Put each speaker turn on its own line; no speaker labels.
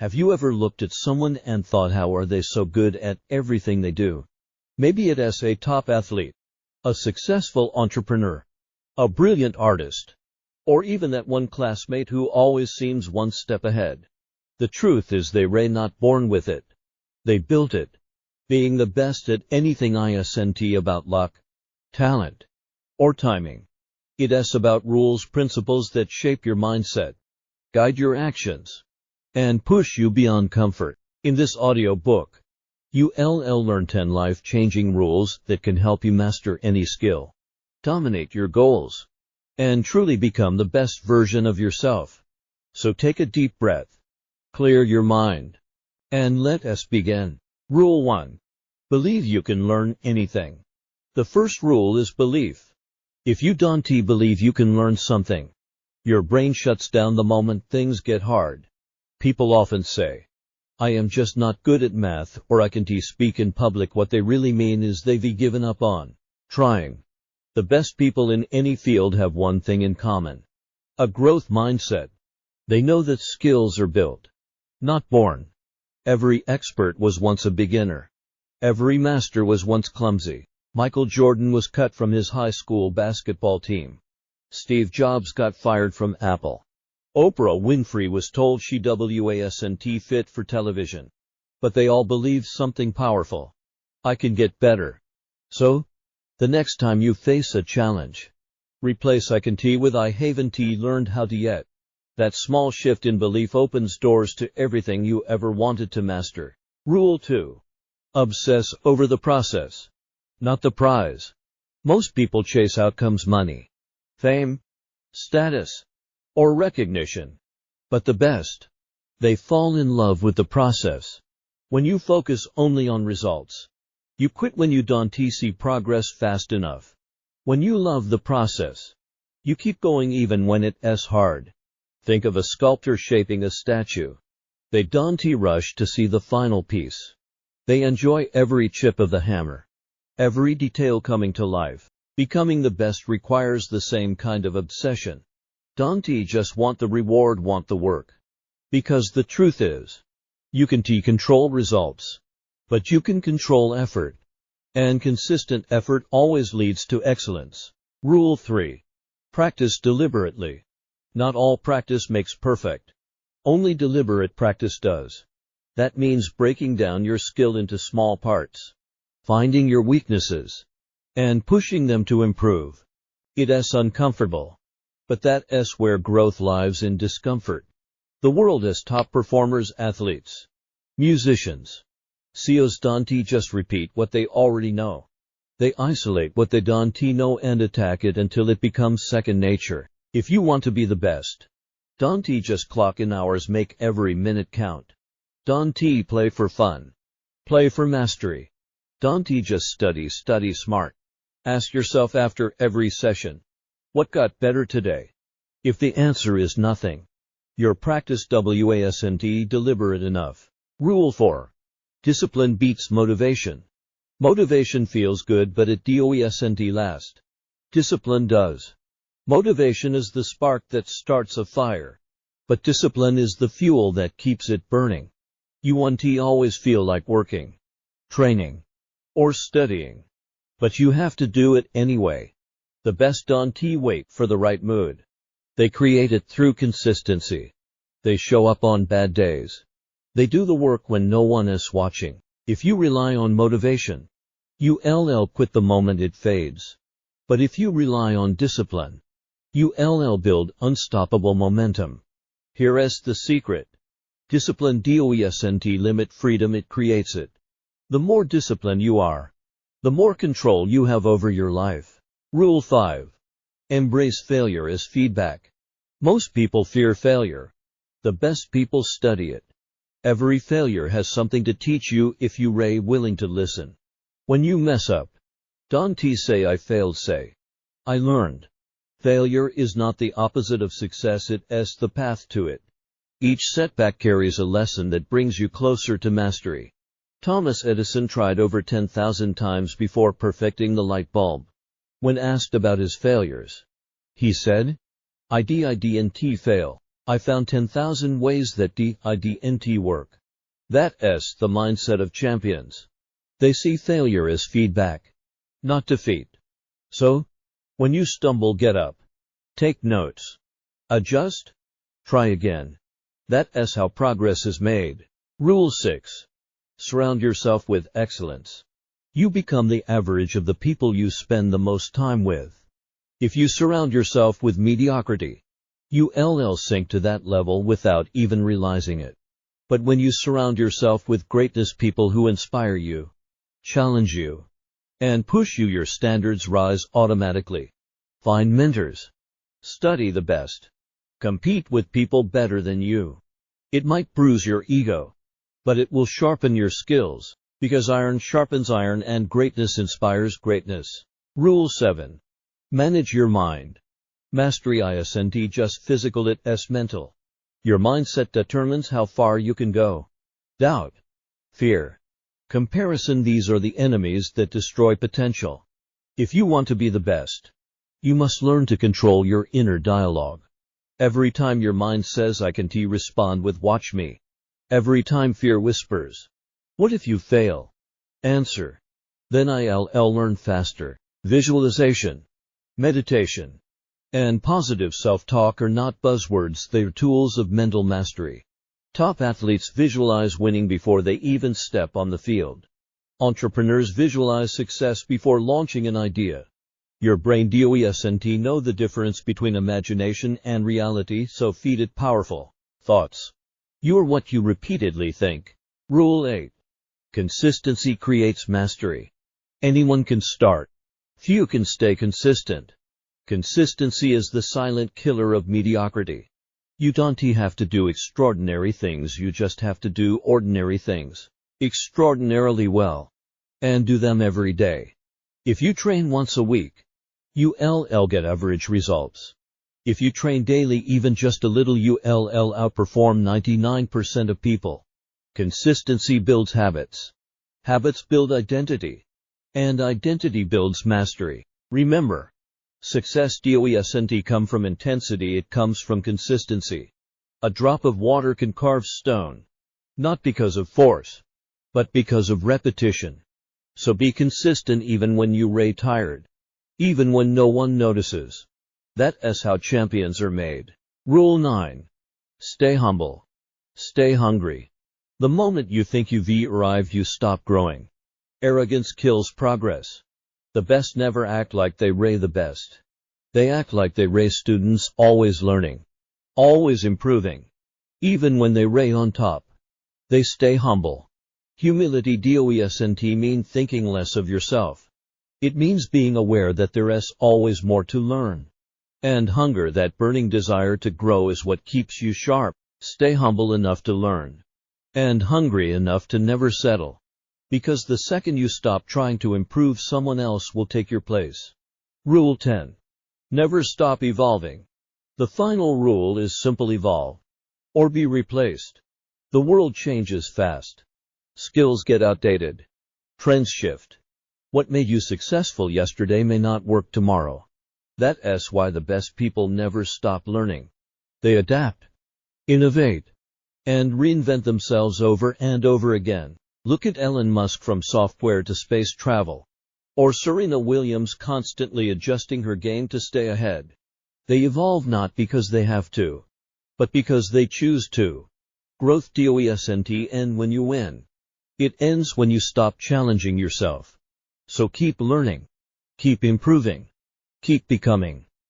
Have you ever looked at someone and thought, how are they so good at everything they do? Maybe it's a top athlete, a successful entrepreneur, a brilliant artist, or even that one classmate who always seems one step ahead. The truth is they were not born with it. They built it. Being the best at anything isn't about luck, talent, or timing. It's about rules, principles that shape your mindset, guide your actions, and push you beyond comfort. In this audiobook, you'll learn 10 life-changing rules that can help you master any skill, dominate your goals, and truly become the best version of yourself. So take a deep breath, clear your mind, and let us begin. Rule 1. Believe you can learn anything. The first rule is belief. If you don't believe you can learn something, your brain shuts down the moment things get hard. People often say, I am just not good at math, or I can't speak in public. What they really mean is they've given up on trying. The best people in any field have one thing in common: a growth mindset. They know that skills are built, not born. Every expert was once a beginner. Every master was once clumsy. Michael Jordan was cut from his high school basketball team. Steve Jobs got fired from Apple. Oprah Winfrey was told she wasn't fit for television. But they all believed something powerful: I can get better. So, the next time you face a challenge, replace I can't with I haven't learned how to yet. That small shift in belief opens doors to everything you ever wanted to master. Rule 2. Obsess over the process, not the prize. Most people chase outcomes: money, fame, status, or recognition. But the best, they fall in love with the process. When you focus only on results, you quit when you don't see progress fast enough. When you love the process, you keep going even when it's hard. Think of a sculptor shaping a statue. They don't rush to see the final piece. They enjoy every chip of the hammer, every detail coming to life. Becoming the best requires the same kind of obsession. Don't just want the reward, want the work. Because the truth is, you can't control results, but you can control effort. And consistent effort always leads to excellence. Rule 3. Practice deliberately. Not all practice makes perfect. Only deliberate practice does. That means breaking down your skill into small parts, finding your weaknesses, and pushing them to improve. It's uncomfortable, but that's where growth lies, in discomfort. The world has top performers: athletes, musicians, CEOs don't just repeat what they already know. They isolate what they don't know and attack it until it becomes second nature. If you want to be the best, don't just clock in hours, make every minute count. Don't play for fun, play for mastery. Don't just study smart. Ask yourself after every session, what got better today? If the answer is nothing, your practice wasn't deliberate enough. Rule 4. Discipline beats motivation. Motivation feels good, but it doesn't last. Discipline does. Motivation is the spark that starts a fire, but discipline is the fuel that keeps it burning. You won't always feel like working, training, or studying, but you have to do it anyway. The best don't wait for the right mood. They create it through consistency. They show up on bad days. They do the work when no one is watching. If you rely on motivation, you'll quit the moment it fades. But if you rely on discipline, you'll build unstoppable momentum. Here's the secret. Discipline doesn't limit freedom, it creates it. The more disciplined you are, the more control you have over your life. Rule 5. Embrace failure as feedback. Most people fear failure. The best people study it. Every failure has something to teach you if you're willing to listen. When you mess up, don't say I failed, say I learned. Failure is not the opposite of success, it's the path to it. Each setback carries a lesson that brings you closer to mastery. Thomas Edison tried over 10,000 times before perfecting the light bulb. When asked about his failures, he said, I didn't fail. I found 10,000 ways that didn't work. That's the mindset of champions. They see failure as feedback, not defeat. So, when you stumble, get up. Take notes. Adjust. Try again. That's how progress is made. Rule 6. Surround yourself with excellence. You become the average of the people you spend the most time with. If you surround yourself with mediocrity, you'll sink to that level without even realizing it. But when you surround yourself with greatness, people who inspire you, challenge you, and push you, your standards rise automatically. Find mentors. Study the best. Compete with people better than you. It might bruise your ego, but it will sharpen your skills, because iron sharpens iron and greatness inspires greatness. Rule 7. Manage your mind. Mastery isn't just physical, it's mental. Your mindset determines how far you can go. Doubt, fear, comparison, these are the enemies that destroy potential. If you want to be the best, you must learn to control your inner dialogue. Every time your mind says I can't, respond with watch me. Every time fear whispers, what if you fail? Answer, then I'll learn faster. Visualization, meditation, and positive self-talk are not buzzwords, they're tools of mental mastery. Top athletes visualize winning before they even step on the field. Entrepreneurs visualize success before launching an idea. Your brain doesn't know the difference between imagination and reality, so feed it powerful thoughts. You're what you repeatedly think. Rule 8. Consistency creates mastery. Anyone can start. Few can stay consistent. Consistency is the silent killer of mediocrity. You don't have to do extraordinary things, you just have to do ordinary things extraordinarily well, and do them every day. If you train once a week, you'll get average results. If you train daily, even just a little, you'll outperform 99% of people. Consistency builds habits. Habits build identity. And identity builds mastery. Remember, success doesn't come from intensity, it comes from consistency. A drop of water can carve stone, not because of force, but because of repetition. So be consistent even when you're tired, even when no one notices. That's how champions are made. Rule 9. Stay humble. Stay hungry. The moment you think you've arrived, you stop growing. Arrogance kills progress. The best never act like they're the best. They act like they're students, always learning, always improving. Even when they're on top, they stay humble. Humility doesn't mean thinking less of yourself. It means being aware that there's always more to learn. And hunger, that burning desire to grow, is what keeps you sharp. Stay humble enough to learn, and hungry enough to never settle. Because the second you stop trying to improve, someone else will take your place. Rule 10. Never stop evolving. The final rule is simple: evolve, or be replaced. The world changes fast. Skills get outdated. Trends shift. What made you successful yesterday may not work tomorrow. That's why the best people never stop learning. They adapt, innovate, and reinvent themselves over and over again. Look at Elon Musk, from software to space travel. Or Serena Williams, constantly adjusting her game to stay ahead. They evolve not because they have to, but because they choose to. Growth doesn't end when you win. It ends when you stop challenging yourself. So keep learning, keep improving, keep becoming.